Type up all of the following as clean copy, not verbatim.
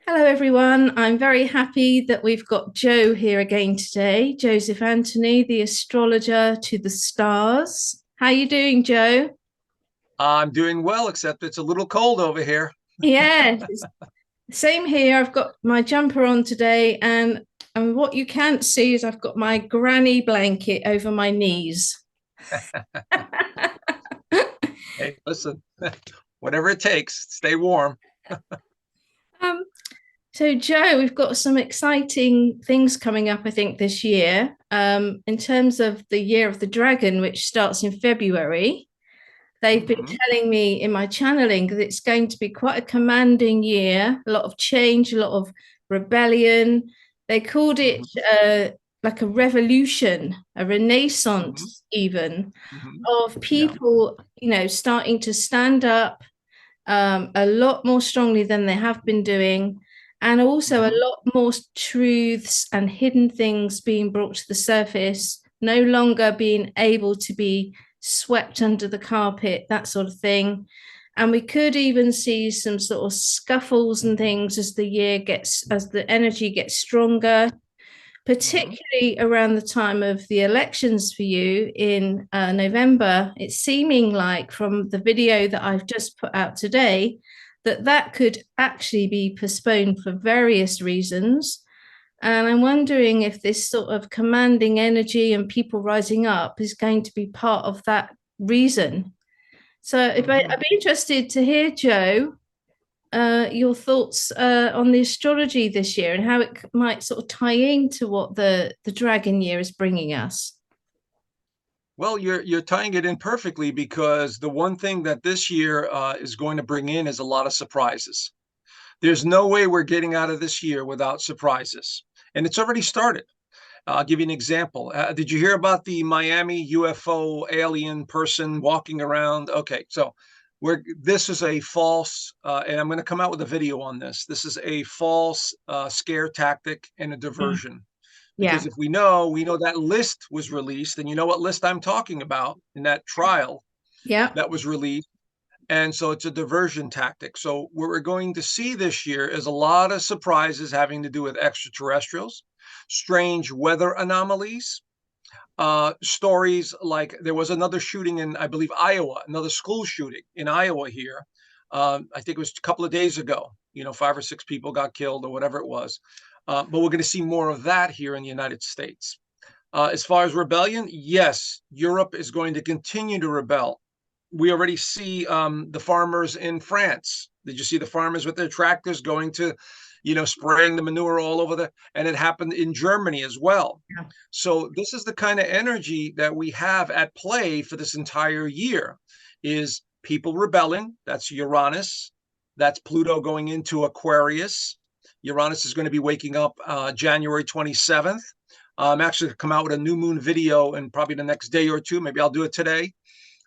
Hello, everyone. I'm very happy that we've got Joe here again today. Joseph Anthony, the astrologer to the stars. How are you doing, Joe? I'm doing well, except it's a little cold over here. Yeah, same here. I've got my jumper on today, and what you can't see is I've got my granny blanket over my knees. Hey, listen, whatever it takes, stay warm. Um, so, Joe, we've got some exciting things coming up, I think, this year. In terms of the Year of the Dragon, which starts in February. They've been Hmm. telling me in my channeling that it's going to be quite a commanding year, a lot of change, a lot of rebellion. They called it Hmm. like a revolution, a Hmm. renaissance, even Hmm. of Yeah. people, starting to stand up a lot more strongly than they have been doing, and also a Hmm. lot more truths and hidden things being brought to the surface, no longer being able to be swept under the carpet, that sort of thing. And we could even see some sort of scuffles and things as as the energy gets stronger, Hmm. particularly around the time of the elections for you in November. It's seeming like from the video that I've just put out today that that could actually be postponed for various reasons. And I'm wondering if this sort of commanding energy and people rising up is going to be part of that reason. So I'd Hmm. be interested to hear, Joe, your thoughts on the astrology this year and how it might sort of tie into what the dragon year is bringing us. Well, you're tying it in perfectly because the one thing that this year is going to bring in is a lot of surprises. There's no way we're getting out of this year without surprises, and it's already started. I'll give you an example. Did you hear about the Miami UFO alien person walking around? Okay, so this is a false, and I'm going to come out with a video on this. This is a false scare tactic and a Mm. diversion. Yeah, Because if we know that list was released, and you know what list I'm talking about in that trial yeah. that was released. And so it's a diversion tactic. So what we're going to see this year is a lot of surprises having to do with extraterrestrials, strange weather anomalies, stories like there was another shooting in, I believe, Iowa, another school shooting in Iowa here. I think it was a couple of days ago. 5 or 6 people got killed or whatever it was. But we're going to see more of that here in the United States. As far as rebellion, yes, Europe is going to continue to rebel. We already see the farmers in France. Did you see the farmers with their tractors going to, spraying the manure all over and it happened in Germany as well. Yeah. So this is the kind of energy that we have at play for this entire year is people rebelling. That's Uranus. That's Pluto going into Aquarius. Uranus is going to be waking up January 27th. I'm actually going to come out with a new moon video in probably the next day or two. Maybe I'll do it today.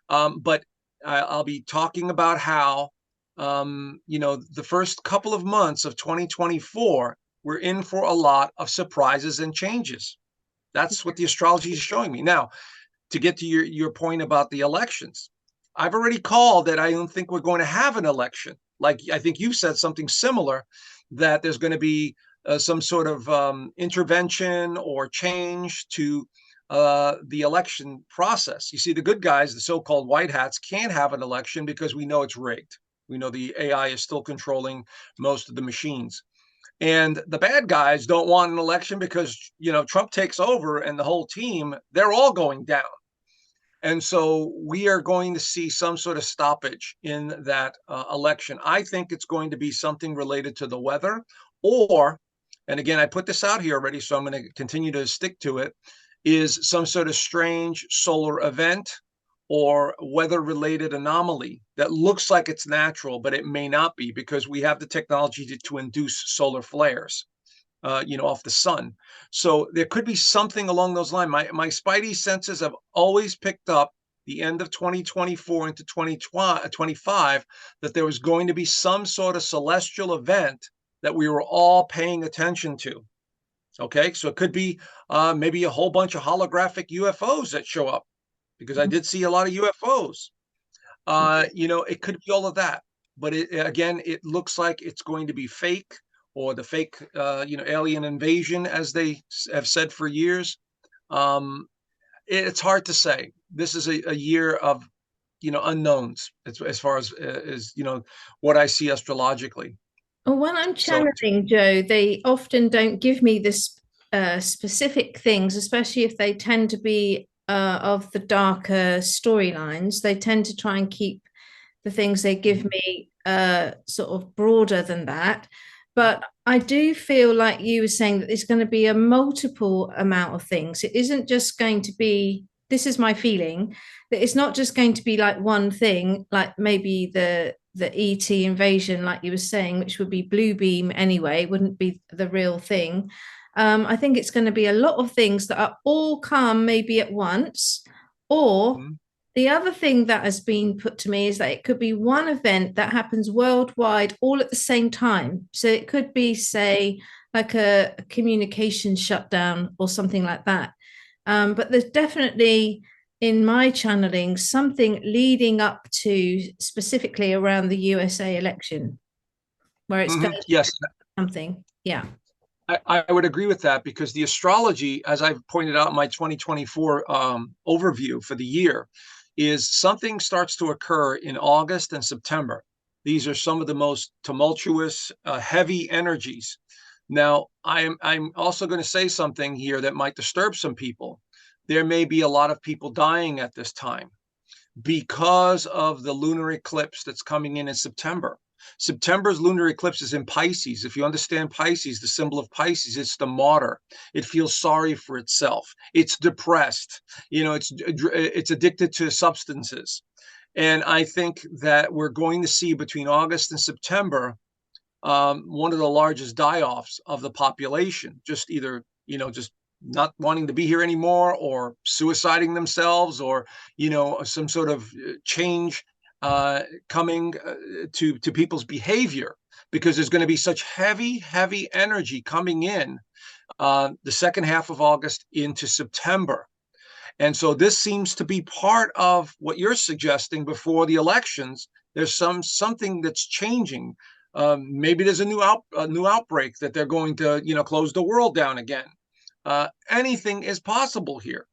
But I'll be talking about how, the first couple of months of 2024, we're in for a lot of surprises and changes. That's what the astrology is showing me. Now, to get to your point about the elections, I've already called that I don't think we're going to have an election. Like I think you said something similar, that there's going to be some sort of intervention or change to the election process. You see, the good guys, the so-called white hats, can't have an election because we know it's rigged. We know the AI is still controlling most of the machines. And the bad guys don't want an election because, Trump takes over and the whole team, they're all going down. And so we are going to see some sort of stoppage in that election. I think it's going to be something related to the weather, or, and again, I put this out here already, so I'm going to continue to stick to it, is some sort of strange solar event or weather related anomaly that looks like it's natural, but it may not be because we have the technology to induce solar flares, off the sun. So there could be something along those lines. My spidey senses have always picked up the end of 2024 into 2025 that there was going to be some sort of celestial event that we were all paying attention to. Okay, so it could be maybe a whole bunch of holographic UFOs that show up because I did see a lot of UFOs. It could be all of that, but again, it looks like it's going to be fake or the fake, alien invasion, as they have said for years. Um, it's hard to say. This is a year of, unknowns as far as what I see astrologically. Well, when I'm So, channeling, Joe, they often don't give me this specific things, especially if they tend to be of the darker storylines. They tend to try and keep the things they give me sort of broader than that. But I do feel like you were saying that there's going to be a multiple amount of things. It isn't just going to be, this is my feeling, that it's not just going to be like one thing, like maybe the ET invasion, like you were saying, which would be blue beam anyway, wouldn't be the real thing. I think it's going to be a lot of things that are all come maybe at once, or mhm, the other thing that has been put to me is that it could be one event that happens worldwide all at the same time. So it could be, say, like a communication shutdown or something like that. But there's definitely in my channeling something leading up to specifically around the USA election, where it's going to yes, something. Yeah. I would agree with that, because the astrology, as I've pointed out in my 2024 overview for the year, is something starts to occur in August and September. These are some of the most tumultuous, heavy energies. Now, I'm also going to say something here that might disturb some people. There may be a lot of people dying at this time because of the lunar eclipse that's coming in September. September's lunar eclipse is in Pisces. If you understand Pisces, the symbol of Pisces, it's the martyr. It feels sorry for itself. It's depressed. It's addicted to substances. And I think that we're going to see between August and September one of the largest die-offs of the population, just either, just not wanting to be here anymore, or suiciding themselves, or, some sort of change coming to people's behavior, because there's going to be such heavy energy coming in the second half of August into September. And so this seems to be part of what you're suggesting before the elections. There's something that's changing. Maybe there's a new outbreak that they're going to, close the world down again. Anything is possible here.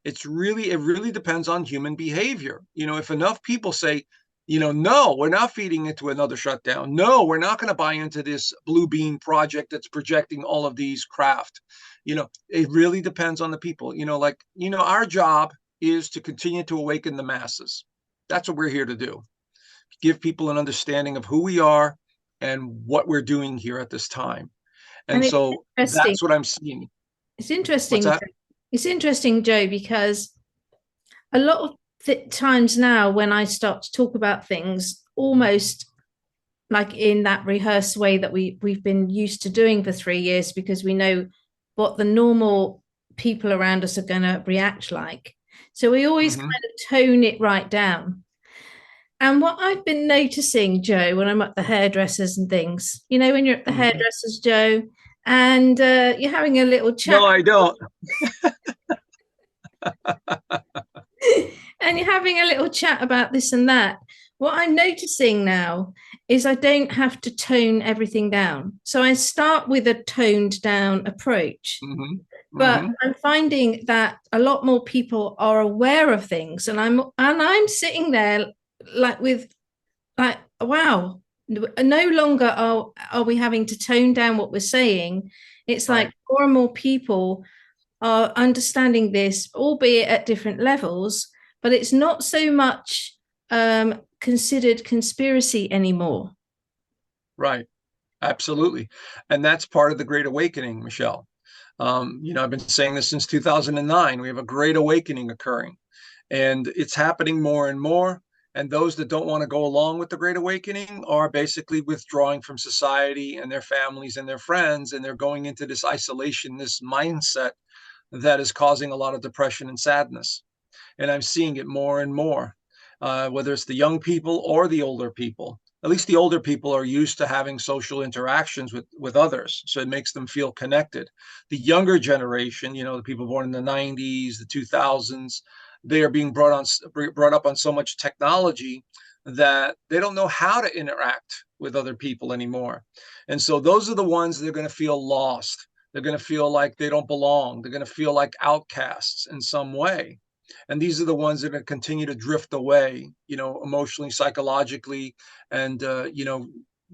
It really depends on human behavior. If enough people say, no, we're not feeding into another shutdown. No, we're not going to buy into this blue beam project that's projecting all of these craft. It really depends on the people. Our job is to continue to awaken the masses. That's what we're here to do. Give people an understanding of who we are and what we're doing here at this time. And And so that's what I'm seeing. it's What's interesting. that? It's interesting, Joe, because a lot of times now when I start to talk about things, almost like in that rehearsed way that we've been used to doing for 3 years, because we know what the normal people around us are going to react like. So we always kind Mm-hmm. of tone it right down. And what I've been noticing, Joe, when I'm at the hairdressers and things, when you're at the Mm-hmm. hairdressers, Joe, and you're having a little No, chat I don't. and you're having a little chat about this and that. What I'm noticing now is I don't have to tone everything down. So I start with a toned down approach. Mm-hmm. But Mm-hmm. I'm finding that a lot more people are aware of things. And I'm sitting there like with like, wow, no longer are we having to tone down what we're saying. It's like Right. more and more people are understanding this, albeit at different levels, but it's not so much considered conspiracy anymore. Right. Absolutely. And that's part of the Great Awakening, Michelle. I've been saying this since 2009. We have a great awakening occurring, and it's happening more and more. And those that don't want to go along with the Great Awakening are basically withdrawing from society and their families and their friends, and they're going into this isolation, this mindset that is causing a lot of depression and sadness. And I'm seeing it more and more, whether it's the young people or the older people. At least the older people are used to having social interactions with others, so it makes them feel connected. The younger generation, the people born in the 90s, the 2000s, they are being brought up on so much technology that they don't know how to interact with other people anymore. And so those are the ones that are going to feel lost. They're going to feel like they don't belong. They're going to feel like outcasts in some way. And these are the ones that are going to continue to drift away, emotionally, psychologically, and,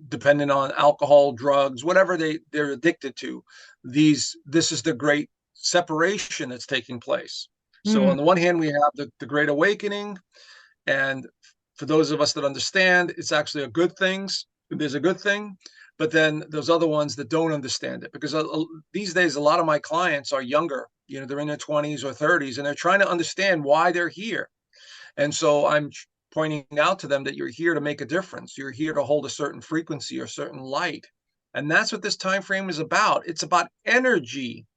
depending on alcohol, drugs, whatever they're addicted to. This is the great separation that's taking place. So on the one hand, we have the Great Awakening, and for those of us that understand, it's actually a good things. There's a good thing, but then there's other ones that don't understand it, because these days a lot of my clients are younger. They're in their 20s or 30s, and they're trying to understand why they're here. And so I'm pointing out to them that you're here to make a difference. You're here to hold a certain frequency or certain light, and that's what this time frame is about. It's about energy,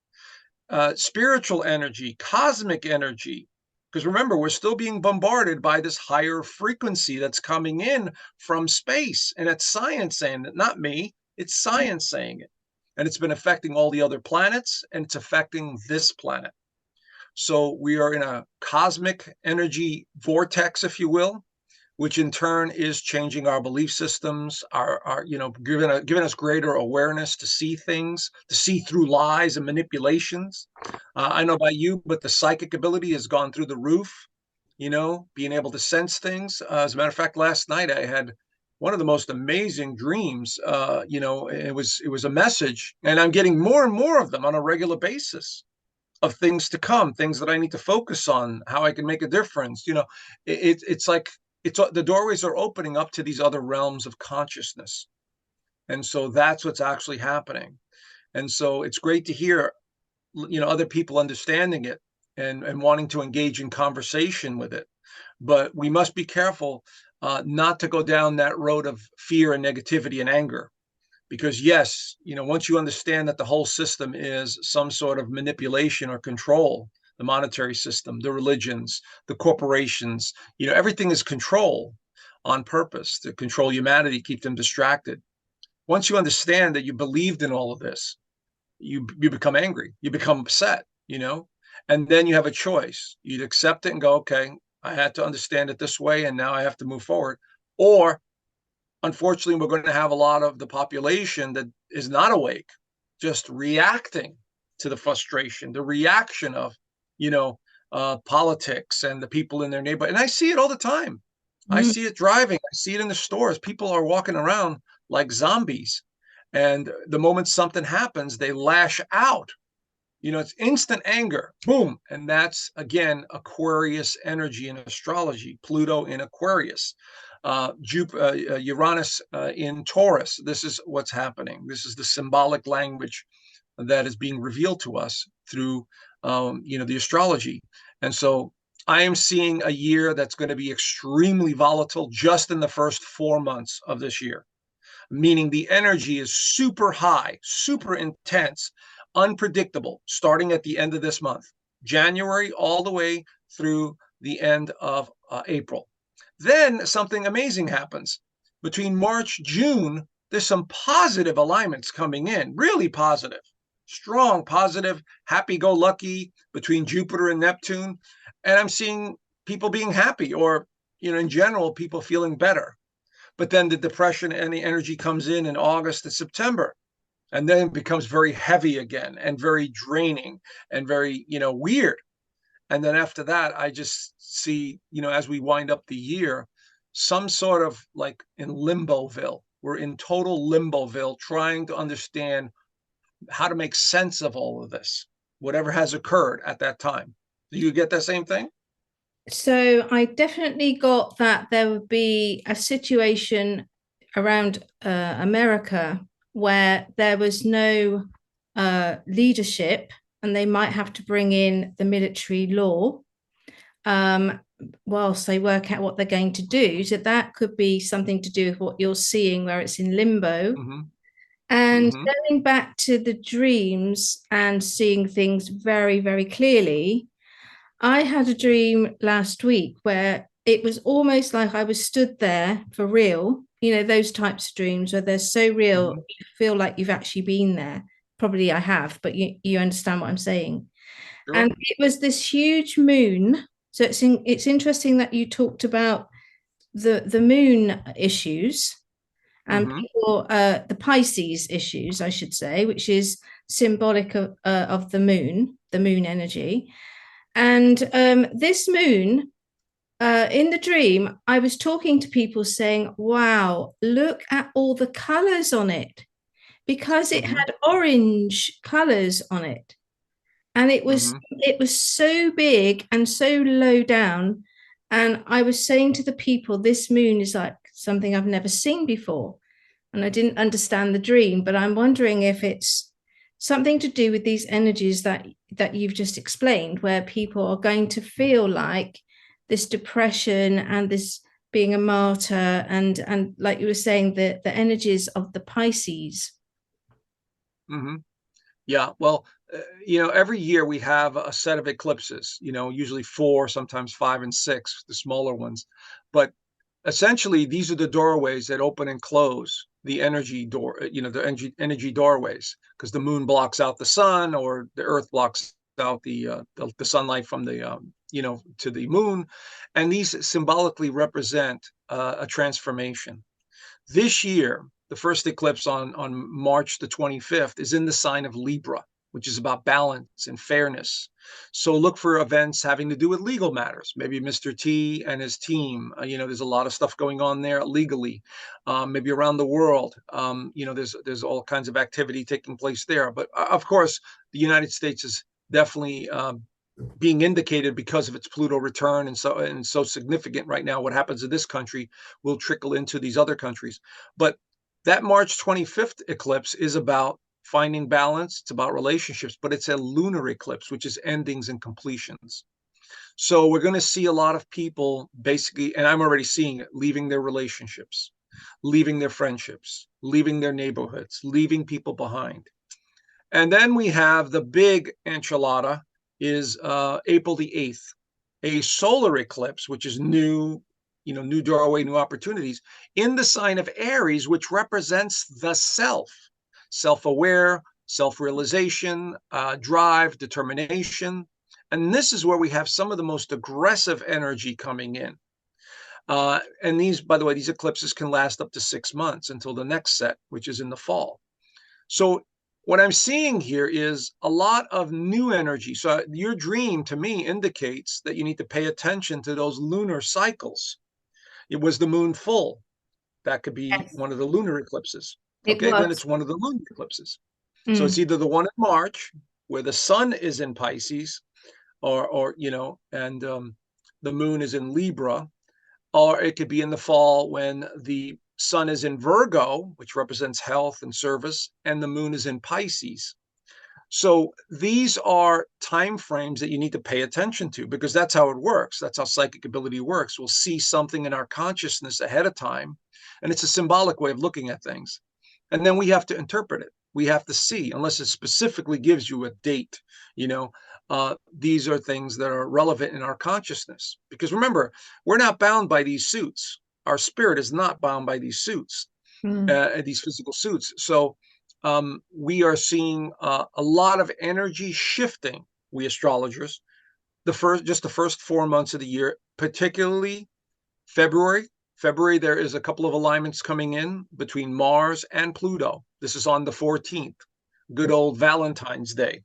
spiritual energy, cosmic energy. Because remember, we're still being bombarded by this higher frequency that's coming in from space. And it's science saying it, not me. It's science saying it. And it's been affecting all the other planets, and it's affecting this planet. So we are in a cosmic energy vortex, if you will, which in turn is changing our belief systems, our giving us greater awareness to see things, to see through lies and manipulations. I know about you, but the psychic ability has gone through the roof. Being able to sense things. As a matter of fact, last night I had one of the most amazing dreams. It was a message, and I'm getting more and more of them on a regular basis, of things to come, things that I need to focus on, how I can make a difference. It's like the doorways are opening up to these other realms of consciousness. And so that's what's actually happening. And so it's great to hear, other people understanding it and wanting to engage in conversation with it. But we must be careful not to go down that road of fear and negativity and anger. Because yes, once you understand that the whole system is some sort of manipulation or control, the monetary system, the religions, the corporations, everything is control on purpose to control humanity, keep them distracted. Once you understand that you believed in all of this, you become angry, you become upset, and then you have a choice. You'd accept it and go, okay, I had to understand it this way, and now I have to move forward. Or unfortunately, we're going to have a lot of the population that is not awake, just reacting to the frustration, the reaction of, politics and the people in their neighborhood. And I see it all the time. I see it driving. I see it in the stores. People are walking around like zombies. And the moment something happens, they lash out. It's instant anger, boom. And that's, again, Aquarius energy in astrology, Pluto in Aquarius. Uranus in Taurus. This is what's happening. This is the symbolic language that is being revealed to us through, the astrology. And so I am seeing a year that's going to be extremely volatile just in the first 4 months of this year, meaning the energy is super high, super intense, unpredictable, starting at the end of this month, January, all the way through the end of April. Then something amazing happens. Between March, June, there's some positive alignments coming in, really positive, strong, positive, happy-go-lucky between Jupiter and Neptune. And I'm seeing people being happy, or, in general, people feeling better. But then the depression and the energy comes in August and September. And then it becomes very heavy again and very draining and very, weird. And then after that, I just see, as we wind up the year, some sort of like in Limboville. We're in total Limboville, trying to understand how to make sense of all of this, whatever has occurred at that time. Do you get that same thing? So I definitely got that there would be a situation around America where there was no leadership, and they might have to bring in the military law whilst they work out what they're going to do. So that could be something to do with what you're seeing, where it's in limbo. Mm-hmm. And Mm-hmm. going back to the dreams and seeing things very, very clearly, I had a dream last week where it was almost like I was stood there for real. Those types of dreams where they're so real, Mm-hmm. you feel like you've actually been there. Probably I have, but you understand what I'm saying. Sure. And it was this huge moon. So it's interesting that you talked about the moon issues and Mm-hmm. people, the Pisces issues, I should say, which is symbolic of the moon energy. And this moon, in the dream, I was talking to people saying, wow, look at all the colors on it, because it Mm-hmm. had orange colors on it. And Mm-hmm. it was so big and so low down. And I was saying to the people, this moon is like something I've never seen before. And I didn't understand the dream, but I'm wondering if it's something to do with these energies that you've just explained, where people are going to feel like this depression and this being a martyr, and like you were saying, the energies of the Pisces. Mm-hmm. Yeah, well, every year we have a set of eclipses, usually four, sometimes five and six, the smaller ones. But essentially, these are the doorways that open and close the energy door, the energy doorways, because the moon blocks out the sun, or the earth blocks out the sunlight from to the moon. And these symbolically represent a transformation. This year, the first eclipse on March the 25th is in the sign of Libra, which is about balance and fairness. So look for events having to do with legal matters. Maybe Mr. T and his team. There's a lot of stuff going on there legally. Maybe around the world. There's all kinds of activity taking place there. But of course, the United States is definitely being indicated because of its Pluto return, and so significant right now. What happens in this country will trickle into these other countries. But that March 25th eclipse is about finding balance. It's about relationships, but it's a lunar eclipse, which is endings and completions. So we're going to see a lot of people basically, and I'm already seeing it, leaving their relationships, leaving their friendships, leaving their neighborhoods, leaving people behind. And then we have the big enchilada is April the 8th, a solar eclipse, which is new, new doorway, new opportunities in the sign of Aries, which represents the self-aware, self-realization, drive, determination. And this is where we have some of the most aggressive energy coming in. And these, by the way, these eclipses can last up to 6 months until the next set, which is in the fall. So what I'm seeing here is a lot of new energy. So your dream to me indicates that you need to pay attention to those lunar cycles. It was the moon full. That could be Yes, one of the lunar eclipses. it Okay, then was. it's one of the lunar eclipses. So it's Mm. either the one in March where the sun is in Pisces, or and the moon is in Libra, or it could be in the fall when the sun is in Virgo, which represents health and service, and the moon is in Pisces. So these are time frames that you need to pay attention to, because that's how it works. That's how psychic ability works. We'll see something in our consciousness ahead of time, and it's a symbolic way of looking at things. And then we have to interpret it. We have to see, unless it specifically gives you a date, these are things that are relevant in our consciousness. Because remember, we're not bound by these suits. Our spirit is not bound by these suits, Mm. these physical suits. So we are seeing a lot of energy shifting. We astrologers, the first 4 months of the year, particularly February. February, there is a couple of alignments coming in between Mars and Pluto. This is on the 14th, good old Valentine's Day.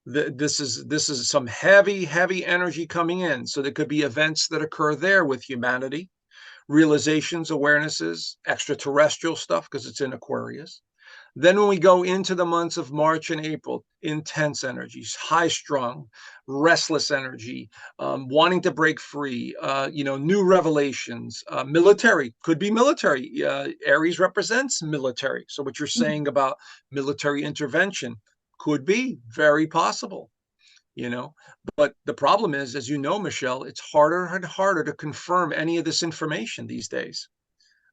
This is some heavy energy coming in. So there could be events that occur there with humanity, realizations, awarenesses, extraterrestrial stuff, because it's in Aquarius. Then when we go into the months of March and April, intense energies, high strung, restless energy, wanting to break free, new revelations, military, could be military. Aries represents military. So what you're saying about military intervention could be very possible, you know. But the problem is, as you know, Michelle, it's harder and harder to confirm any of this information these days.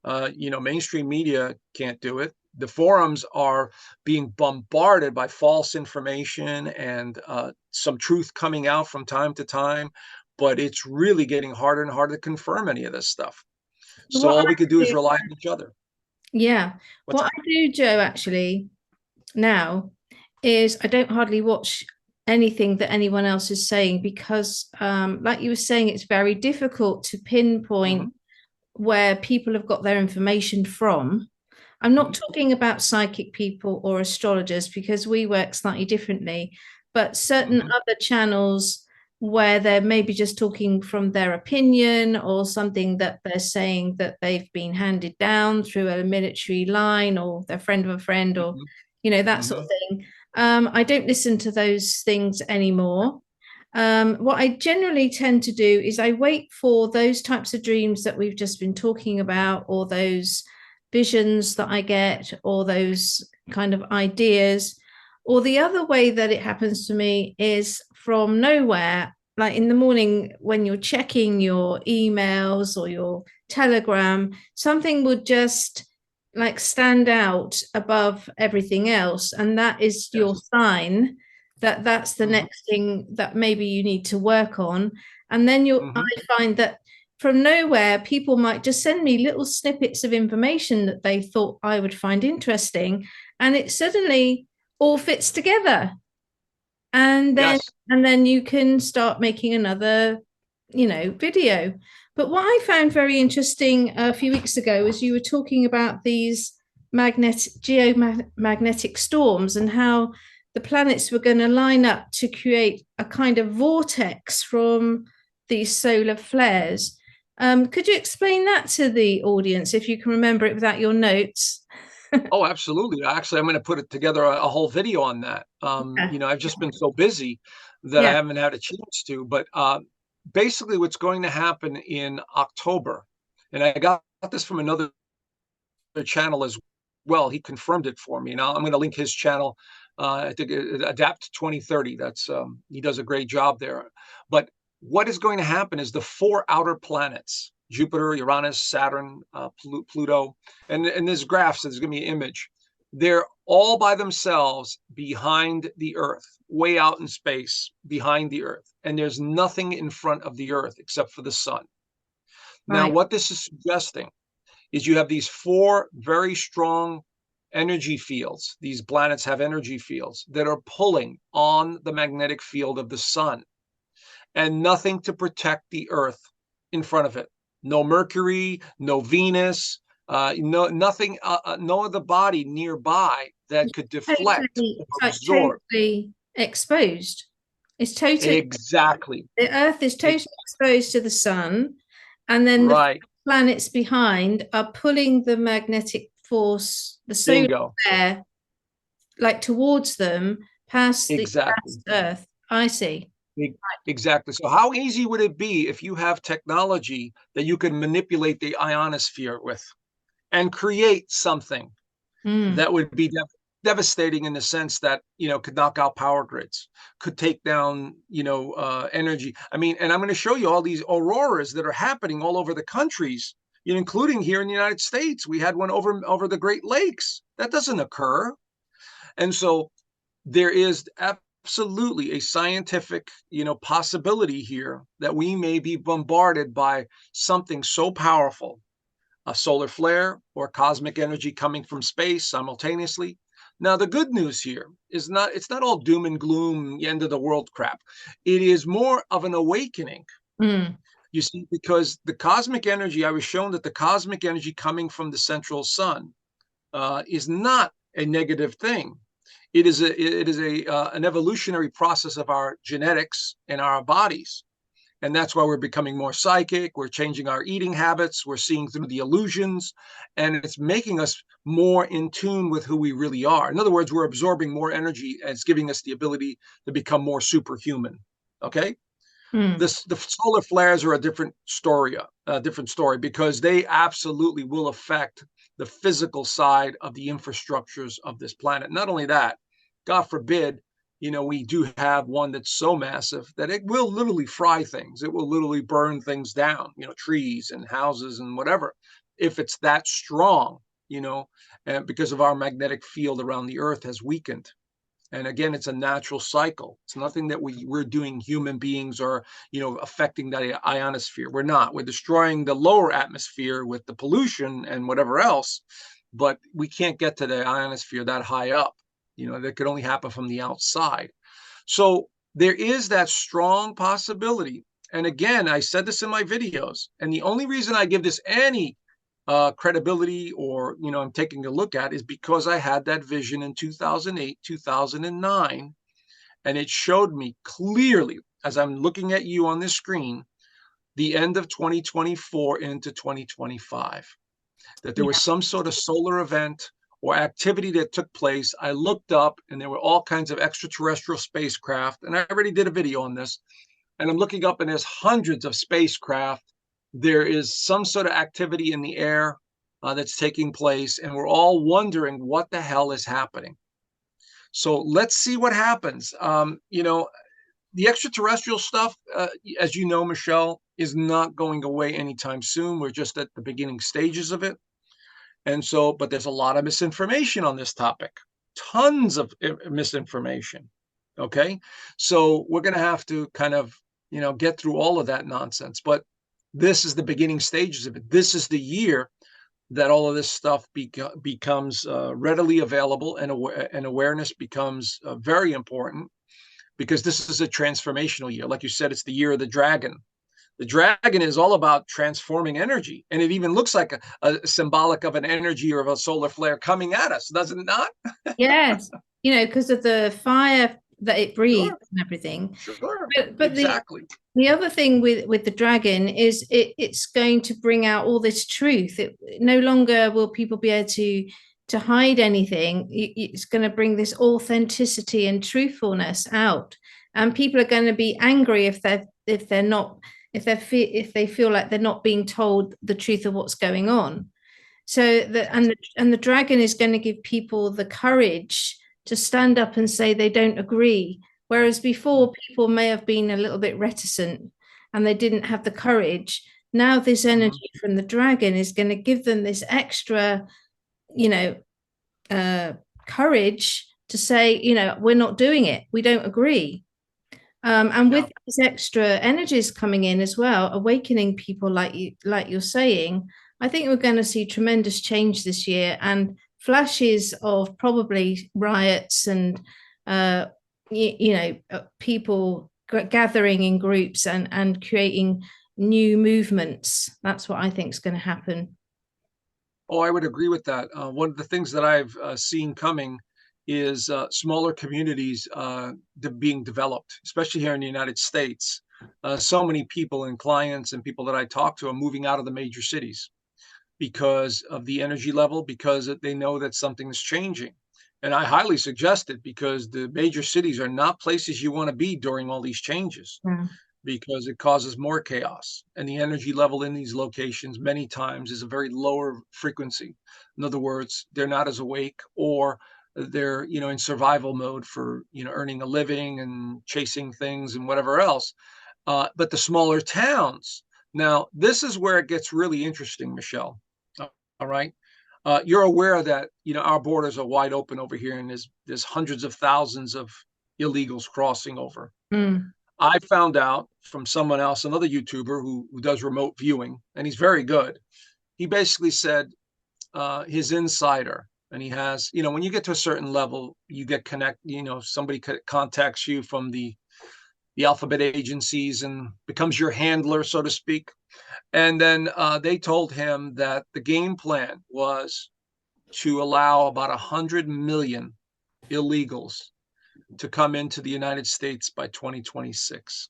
Mainstream media can't do it. The forums are being bombarded by false information and some truth coming out from time to time, but it's really getting harder and harder to confirm any of this stuff. So What all I we could do is do, rely on each other. yeah, What's what that? I do, Joe, actually now is I don't hardly watch anything that anyone else is saying, because, like you were saying, it's very difficult to Mm-hmm. pinpoint where people have got their information from. I'm not talking about psychic people or astrologers because we work slightly differently, but certain other channels where they're maybe just talking from their opinion or something that they're saying that they've been handed down through a military line or their friend of a friend or, that sort of thing. I don't listen to those things anymore. What I generally tend to do is I wait for those types of dreams that we've just been talking about, or those visions that I get, or those kind of ideas. Or the other way that it happens to me is from nowhere, like in the morning when you're checking your emails or your Telegram, something would just like stand out above everything else. And that is your sign that that's the next thing that maybe you need to work on. And then I find that from nowhere, people might just send me little snippets of information that they thought I would find interesting, and it suddenly all fits together. And then you can start making another, video. But what I found very interesting a few weeks ago was you were talking about these geomagnetic storms and how the planets were going to line up to create a kind of vortex from these solar flares. Could you explain that to the audience if you can remember it without your notes? Oh, absolutely. Actually, I'm going to put it together a whole video on that. I've just been so busy that I haven't had a chance to. But basically, what's going to happen in October, and I got this from another channel as well. He confirmed it for me. Now I'm going to link his channel. I think Adapt 2030. That's he does a great job there. But what is going to happen is the four outer planets, Jupiter, Uranus, Saturn, Pluto, and in this graph, so there's going to be an image. They're all by themselves behind the Earth, way out in space, behind the Earth. And there's nothing in front of the Earth except for the sun. Right. Now, what this is suggesting is you have these four very strong energy fields. These planets have energy fields that are pulling on the magnetic field of the sun, and nothing to protect the Earth in front of it. No Mercury, no Venus, nothing, no other body nearby that could deflect or absorb. Totally exposed. It's totally exactly. The Earth is totally exposed to the sun, and then the planets behind are pulling the magnetic force, the solar flare, like towards them past past Earth. I see. Exactly. So how easy would it be if you have technology that you can manipulate the ionosphere with and create something that would be devastating in the sense that, could knock out power grids, could take down, energy. I mean, and I'm going to show you all these auroras that are happening all over the countries, including here in the United States. We had one over the Great Lakes. That doesn't occur. And so there is absolutely a scientific, possibility here that we may be bombarded by something so powerful, a solar flare or cosmic energy coming from space simultaneously. Now, the good news here is it's not all doom and gloom, end of the world crap. It is more of an awakening. You see, because the cosmic energy, I was shown that the cosmic energy coming from the central sun is not a negative thing. It is an evolutionary process of our genetics and our bodies. And that's why we're becoming more psychic. We're changing our eating habits. We're seeing through the illusions. And it's making us more in tune with who we really are. In other words, we're absorbing more energy, and it's giving us the ability to become more superhuman. Okay? The solar flares are a different story, because they absolutely will affect the physical side of the infrastructures of this planet. Not only that, God forbid, we do have one that's so massive that it will literally fry things. It will literally burn things down, trees and houses and whatever, if it's that strong, and because of our magnetic field around the Earth has weakened. And again, it's a natural cycle. It's nothing that we're doing, human beings, or, affecting the ionosphere. We're not. We're destroying the lower atmosphere with the pollution and whatever else, but we can't get to the ionosphere that high up. That could only happen from the outside. So there is that strong possibility And again, I said this in my videos, and the only reason I give this any credibility, or I'm taking a look at, is because I had that vision in 2008, 2009, and it showed me clearly, as I'm looking at you on this screen, the end of 2024 into 2025, that there was some sort of solar event or activity that took place. I looked up and there were all kinds of extraterrestrial spacecraft, and I already did a video on this, and I'm looking up and there's hundreds of spacecraft. There is some sort of activity in the air that's taking place, and we're all wondering what the hell is happening. So let's see what happens. The extraterrestrial stuff, as you know, Michelle, is not going away anytime soon. We're just at the beginning stages of it. And so, but there's a lot of misinformation on this topic, tons of misinformation. Okay. So we're going to have to kind of, get through all of that nonsense. But this is the beginning stages of it. This is the year that all of this stuff becomes readily available, and awareness becomes very important, because this is a transformational year. Like you said, it's the year of the dragon. The dragon is all about transforming energy. And it even looks like a symbolic of an energy or of a solar flare coming at us, does it not? Yes, because of the fire that it breathes Sure, and everything. sure, But exactly. the other thing with the dragon is it's going to bring out all this truth. No longer will people be able to hide anything. It's going to bring this authenticity and truthfulness out, and people are going to be angry if they're not, if they feel like they're not being told the truth of what's going on. So the dragon is going to give people the courage to stand up and say they don't agree. Whereas before, people may have been a little bit reticent and they didn't have the courage. Now, this energy from the dragon is going to give them this extra, courage to say, we're not doing it. We don't agree. And with these extra energies coming in as well, awakening people like you're saying, I think we're going to see tremendous change this year, and flashes of probably riots and people gathering in groups and creating new movements. That's what I think is going to happen. Oh, I would agree with that. One of the things that I've seen coming is smaller communities being developed, especially here in the United States. So many people and clients and people that I talk to are moving out of the major cities because of the energy level, because they know that something is changing. And I highly suggest it, because the major cities are not places you want to be during all these changes, because it causes more chaos. And the energy level in these locations many times is a very lower frequency. In other words, they're not as awake, or they're, in survival mode for, earning a living and chasing things and whatever else. But the smaller towns, now this is where it gets really interesting, Michelle. All right. You're aware that, our borders are wide open over here, and there's hundreds of thousands of illegals crossing over. I found out from someone else, another YouTuber who does remote viewing, and he's very good. He basically said his insider, and he has, when you get to a certain level, you get somebody contacts you from the alphabet agencies and becomes your handler, so to speak. And then they told him that the game plan was to allow about 100 million illegals to come into the United States by 2026.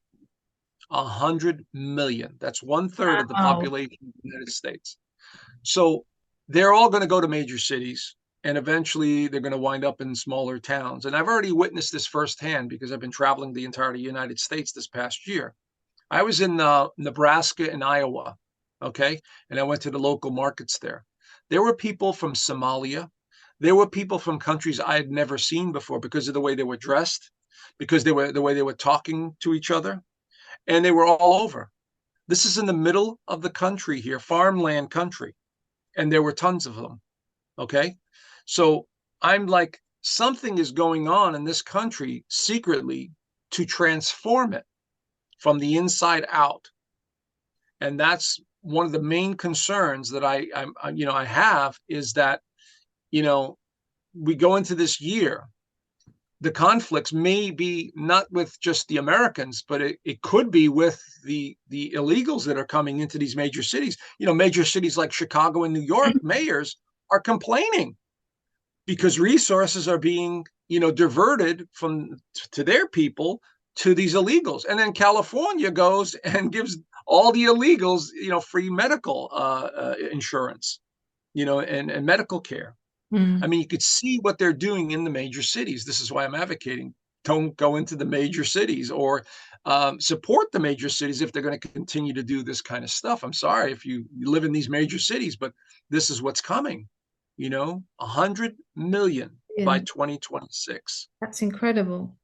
100 million. That's 1/3 of the population of the United States. So they're all going to go to major cities, and eventually they're going to wind up in smaller towns. And I've already witnessed this firsthand, because I've been traveling the entire United States this past year. I was in Nebraska and Iowa, okay? And I went to the local markets there. There were people from Somalia. There were people from countries I had never seen before, because of the way they were dressed, because the way they were talking to each other, and they were all over. This is in the middle of the country here, farmland country, and there were tons of them, okay? So I'm like, something is going on in this country secretly to transform it from the inside out. And that's one of the main concerns that I have, is that, we go into this year the conflicts may be not with just the Americans, but it could be with the illegals that are coming into these major cities. Major cities like Chicago and New York, mayors are complaining because resources are being, diverted to their people to these illegals. And then California goes and gives all the illegals, free medical insurance, and medical care. I mean, you could see what they're doing in the major cities. This is why I'm advocating don't go into the major cities, or support the major cities if they're going to continue to do this kind of stuff. I'm sorry if you live in these major cities, but this is what's coming. 100 million by 2026. That's incredible.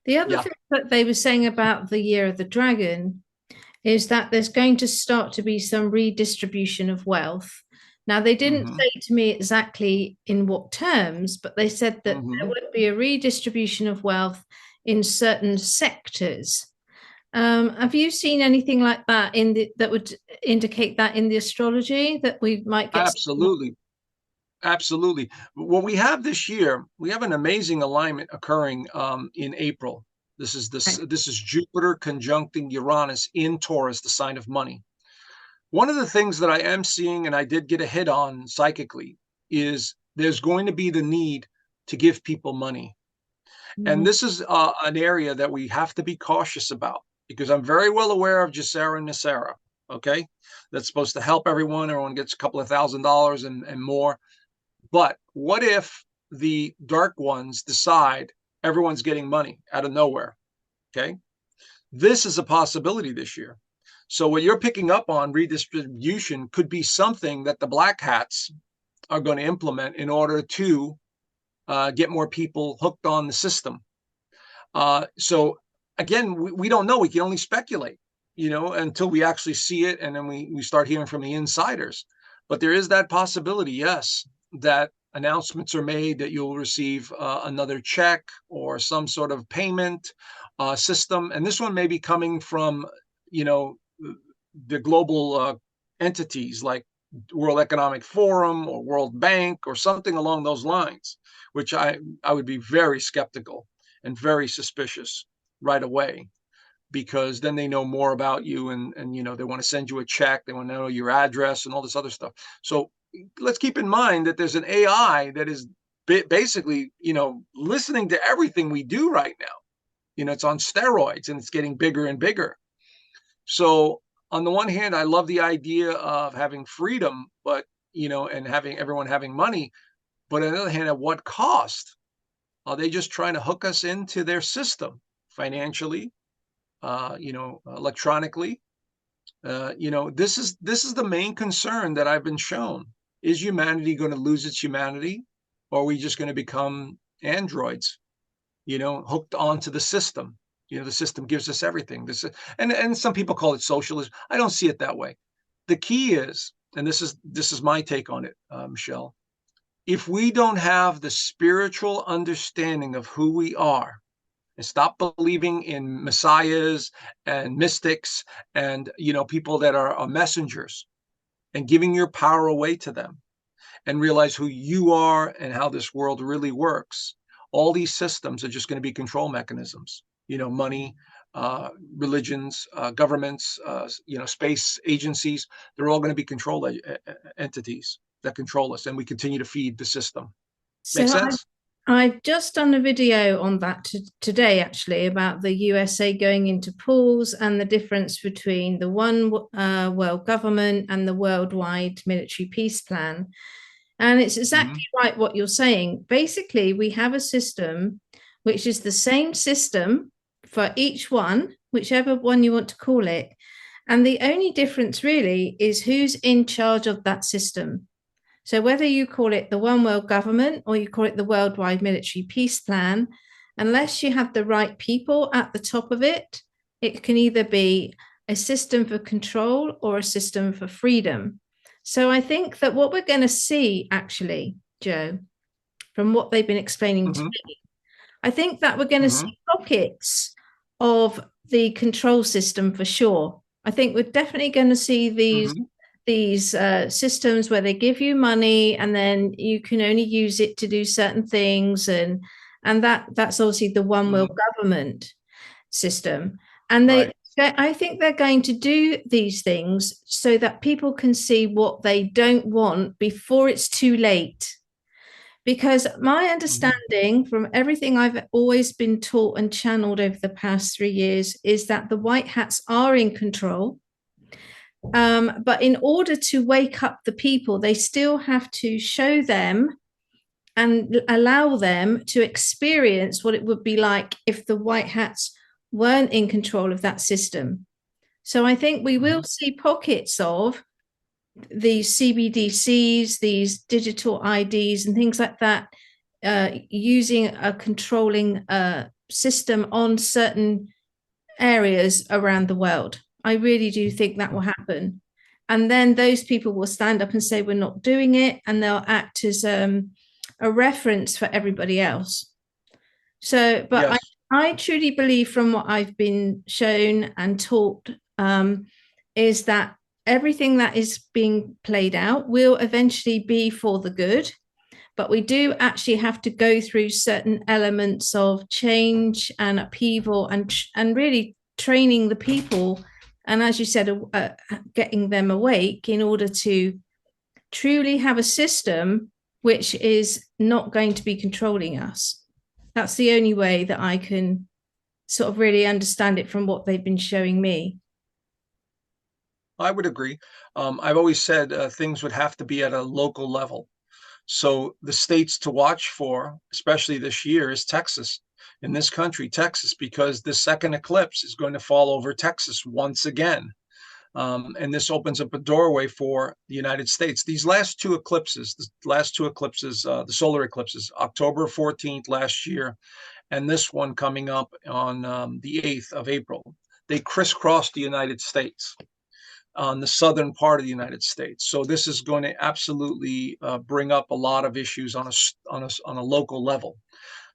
The other Yeah. thing that they were saying about the year of the dragon is that there's going to start to be some redistribution of wealth. Now, they didn't say to me exactly in what terms, but they said that there would be a redistribution of wealth in certain sectors. Have you seen anything like that that would indicate that in the astrology, that we might get? Absolutely. What we have this year, we have an amazing alignment occurring in April. This is Jupiter conjuncting Uranus in Taurus, the sign of money. One of the things that I am seeing, and I did get a hit on psychically, is there's going to be the need to give people money. And this is an area that we have to be cautious about, because I'm very well aware of Jacera and Nasera, okay? That's supposed to help everyone. Everyone gets a couple of $1,000s and more. But what if the dark ones decide everyone's getting money out of nowhere, okay? This is a possibility this year. So what you're picking up on, redistribution, could be something that the black hats are going to implement in order to get more people hooked on the system. So again, we don't know. We can only speculate, until we actually see it, and then we start hearing from the insiders. But there is that possibility, yes, that announcements are made that you'll receive another check or some sort of payment system. And this one may be coming from, the global entities like World Economic Forum or World Bank or something along those lines, which I would be very skeptical and very suspicious right away, because then they know more about you, and they want to send you a check, they want to know your address and all this other stuff. So let's keep in mind that there's an AI that is basically, listening to everything we do right now. It's on steroids, and it's getting bigger and bigger. So on the one hand, I love the idea of having freedom, but, and having everyone having money. But on the other hand, at what cost? Are they just trying to hook us into their system financially, electronically? This is the main concern that I've been shown. Is humanity going to lose its humanity, or are we just going to become androids, hooked onto the system? The system gives us everything. And some people call it socialism. I don't see it that way. The key is, and this is my take on it, Michelle, if we don't have the spiritual understanding of who we are, and stop believing in messiahs and mystics and people that are messengers, and giving your power away to them, and realize who you are and how this world really works, all these systems are just going to be control mechanisms. Money, religions, governments, space agencies, they're all going to be control entities that control us, and we continue to feed the system. Make sense? I've just done a video on that today, actually, about the USA going into pools and the difference between the one world government and the worldwide military peace plan. And it's exactly right what you're saying. Basically, we have a system which is the same system for each one, whichever one you want to call it. And the only difference really is who's in charge of that system. So whether you call it the one world government or you call it the worldwide military peace plan, unless you have the right people at the top of it, it can either be a system for control or a system for freedom. So I think that what we're going to see, actually, Joe, from what they've been explaining to me, I think that we're going to see pockets of the control system for sure. I think we're definitely going to see these systems where they give you money and then you can only use it to do certain things, and and that's obviously the one world government system. And Right. I think they're going to do these things so that people can see what they don't want before it's too late. Because my understanding from everything I've always been taught and channeled over the past 3 years is that the white hats are in control. But in order to wake up the people, they still have to show them and allow them to experience what it would be like if the white hats weren't in control of that system. So I think we will see pockets of these CBDCs, these digital IDs, and things like that, using a controlling system on certain areas around the world. I really do think that will happen. And then those people will stand up and say, we're not doing it. And they'll act as a reference for everybody else. So, but Yes. I truly believe from what I've been shown and taught, is that everything that is being played out will eventually be for the good. But we do actually have to go through certain elements of change and upheaval and really training the people. And as you said, getting them awake in order to truly have a system which is not going to be controlling us. That's the only way that I can sort of really understand it from what they've been showing me. I would agree. I've always said things would have to be at a local level. So the states to watch for, especially this year, is Texas. In this country, Texas, because the second eclipse is going to fall over Texas once again. And this opens up a doorway for the United States. These last two eclipses, the solar eclipses, October 14th last year, and this one coming up on the 8th of April, they crisscrossed the United States on the southern part of the United States. So this is going to absolutely bring up a lot of issues on a local level.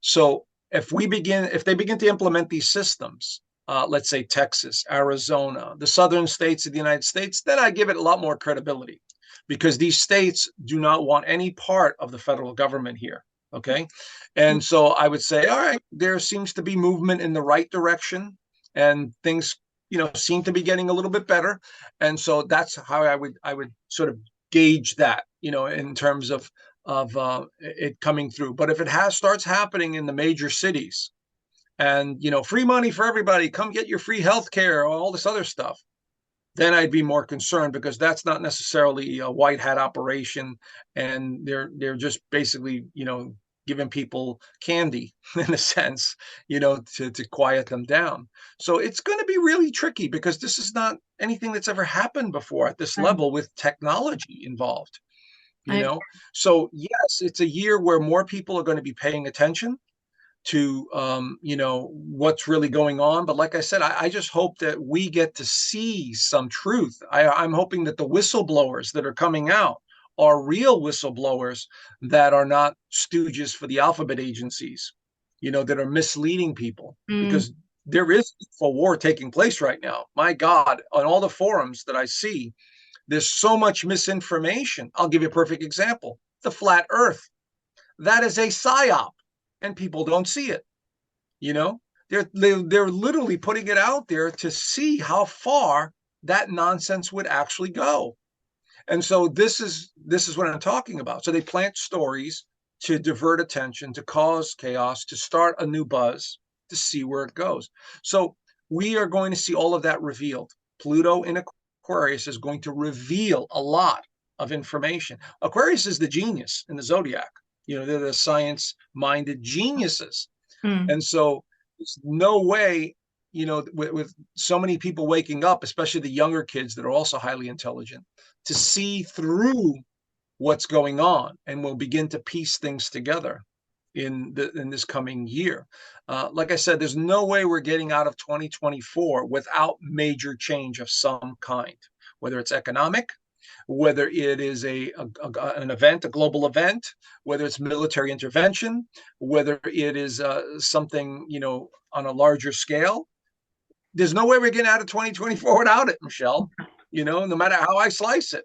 So if they begin to implement these systems, let's say Texas, Arizona, the southern states of the United States, then I give it a lot more credibility, because these states do not want any part of the federal government here. Okay. And so I would say, all right, there seems to be movement in the right direction, and things, seem to be getting a little bit better. And so that's how I would sort of gauge that, in terms of it coming through. But if it starts happening in the major cities, and free money for everybody, come get your free health care, all this other stuff, then I'd be more concerned, because that's not necessarily a white hat operation, and they're just basically giving people candy in a sense, to quiet them down. So it's going to be really tricky, because this is not anything that's ever happened before at this level with technology involved. So yes, it's a year where more people are going to be paying attention to what's really going on. But like I said, I just hope that we get to see some truth. I'm hoping that the whistleblowers that are coming out are real whistleblowers, that are not stooges for the alphabet agencies, that are misleading people. Because there is a war taking place right now. My God, on all the forums that I see, there's so much misinformation. I'll give you a perfect example. The flat earth. That is a psyop, and people don't see it. They're literally putting it out there to see how far that nonsense would actually go. And so this is what I'm talking about. So they plant stories to divert attention, to cause chaos, to start a new buzz, to see where it goes. So we are going to see all of that revealed. Pluto in Aquarius is going to reveal a lot of information. Aquarius is the genius in the zodiac. They're the science-minded geniuses. And so there's no way, with so many people waking up, especially the younger kids that are also highly intelligent, to see through what's going on, and will begin to piece things together in this coming year. Like I said, there's no way we're getting out of 2024 without major change of some kind, whether it's economic, whether it is an event, a global event, whether it's military intervention, whether it is something, on a larger scale. There's no way we're getting out of 2024 without it, Michelle, no matter how I slice it.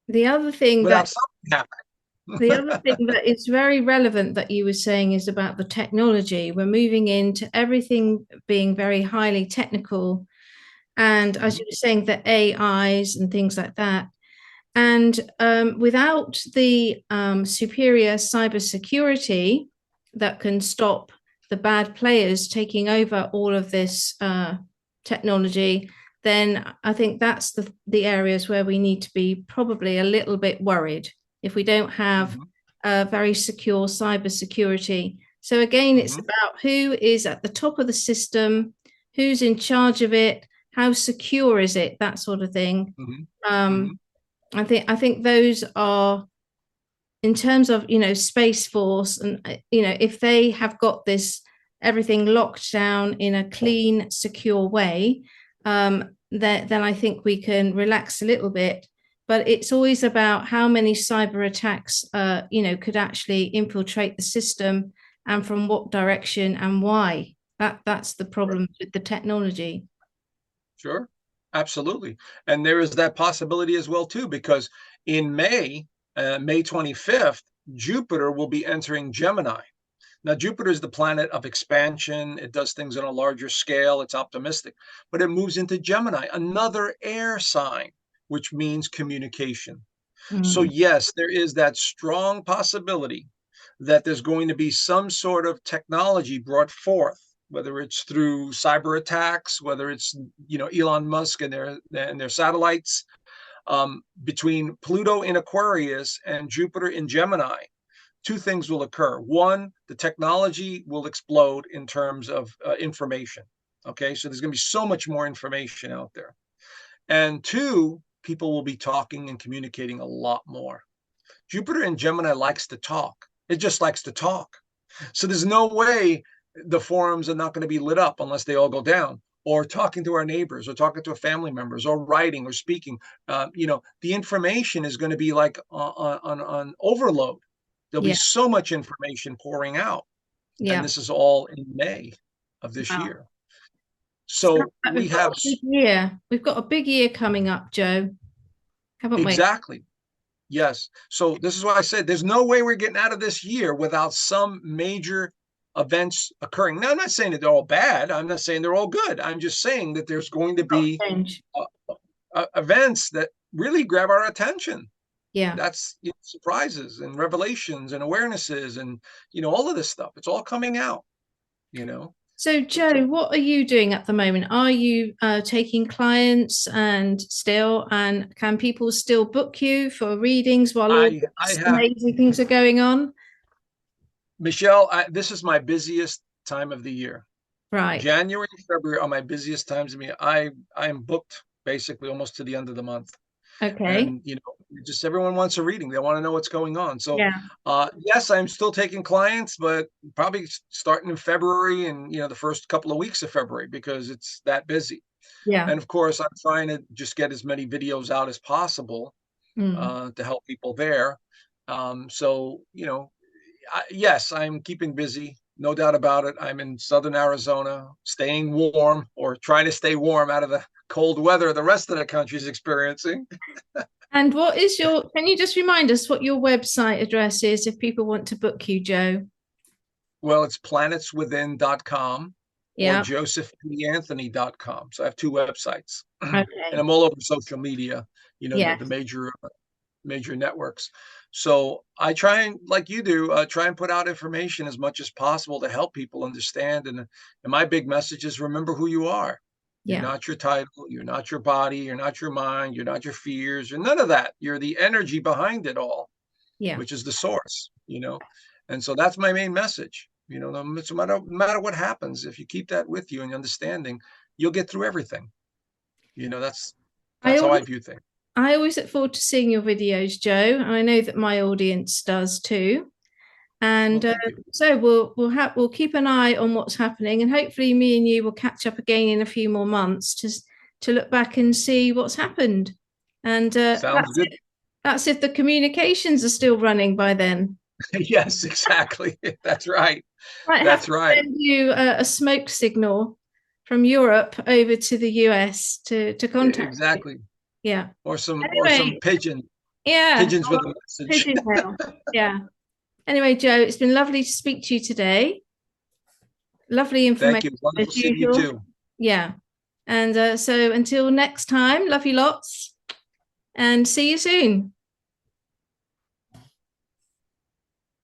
The other thing Without something happening. The other thing that is very relevant that you were saying is about the technology. We're moving into everything being very highly technical. And as Mhm, you were saying, the AIs and things like that. And without the superior cybersecurity that can stop the bad players taking over all of this technology, then I think that's the areas where we need to be probably a little bit worried if we don't have mhm, a very secure cybersecurity. So again, it's mhm, about who is at the top of the system, who's in charge of it, how secure is it, that sort of thing. mhm, Um, mhm, I think those are in terms of Space Force, and if they have got this everything locked down in a clean, secure way, then I think we can relax a little bit. But it's always about how many cyber attacks could actually infiltrate the system, and from what direction and why. That's the sure, problem with the technology. sure, absolutely. And there is that possibility as well too, because in May, May 25th, Jupiter will be entering Gemini. Now, Jupiter is the planet of expansion. It does things on a larger scale. It's optimistic, but it moves into Gemini, another air sign, which means communication. So, Mm. yes, there is that strong possibility that there's going to be some sort of technology brought forth, whether it's through cyber attacks, whether it's Elon Musk and their satellites, between Pluto in Aquarius and Jupiter in Gemini. Two things will occur. One, the technology will explode in terms of information. Okay, so there's going to be so much more information out there. And two, people will be talking and communicating a lot more. Jupiter in Gemini likes to talk. It just likes to talk. So there's no way the forums are not going to be lit up unless they all go down, or talking to our neighbors, or talking to our family members, or writing or speaking. The information is going to be like on overload. There'll be Yeah, so much information pouring out. And yeah. this is all in May of this Wow. year. Sounds So like we we've got have a big year. We've got a big year coming up, Joe, haven't we? exactly. Yes. So this is why I said there's no way we're getting out of this year without some major events occurring. Now, I'm not saying that they're all bad. I'm not saying they're all good. I'm just saying that there's going to Got be change. events that really grab our attention. Yeah. That's surprises and revelations and awarenesses and all of this stuff. It's all coming out. You know. So, Joe, what are you doing at the moment? Are you taking clients and can people still book you for readings while all I these have amazing things are going on? Michelle. This is my busiest time of the year. Right. January and February are my busiest times of me. I am booked basically almost to the end of the month. Okay. And just everyone wants a reading. They want to know what's going on. So Yeah. yes, I'm still taking clients, but probably starting in February and the first couple of weeks of February, because it's that busy. Yeah. And of course, I'm trying to just get as many videos out as possible Mm. to help people there. So yes, I'm keeping busy, no doubt about it. I'm in southern Arizona, staying warm, or trying to stay warm out of the cold weather the rest of the country is experiencing. And can you just remind us what your website address is if people want to book you, Joe? Well, it's planetswithin.com or Yeah. josephpanthony.com. So I have two websites. And Okay. I'm all over social media, the Yes. major networks. So I try, and like you do, try and put out information as much as possible to help people understand. And my big message is, remember who you are. You're Yeah. not your title, you're not your body, you're not your mind, you're not your fears, you're none of that. You're the energy behind it all, Yeah. which is the source. And so that's my main message. No matter what happens, if you keep that with you and understanding, you'll get through everything. That's I that's how I always view things. I always look forward to seeing your videos, Joe, and I know that my audience does too. Well, And thank you. so we'll keep an eye on what's happening, and hopefully, me and you will catch up again in a few more months to look back and see what's happened. And Sounds good. that's if the communications are still running by then. Yes, exactly. That's right. Might have That's to right. send you a smoke signal from Europe over to the US to contact you. Exactly. Yeah. Or some Anyway, pigeon. Yeah. Pigeons with a message. Pigeon tail. Yeah. Anyway, Joe, it's been lovely to speak to you today. Lovely Thank information you. Wonderful as seeing you usual. too. Yeah. And so until next time, love you lots and see you soon.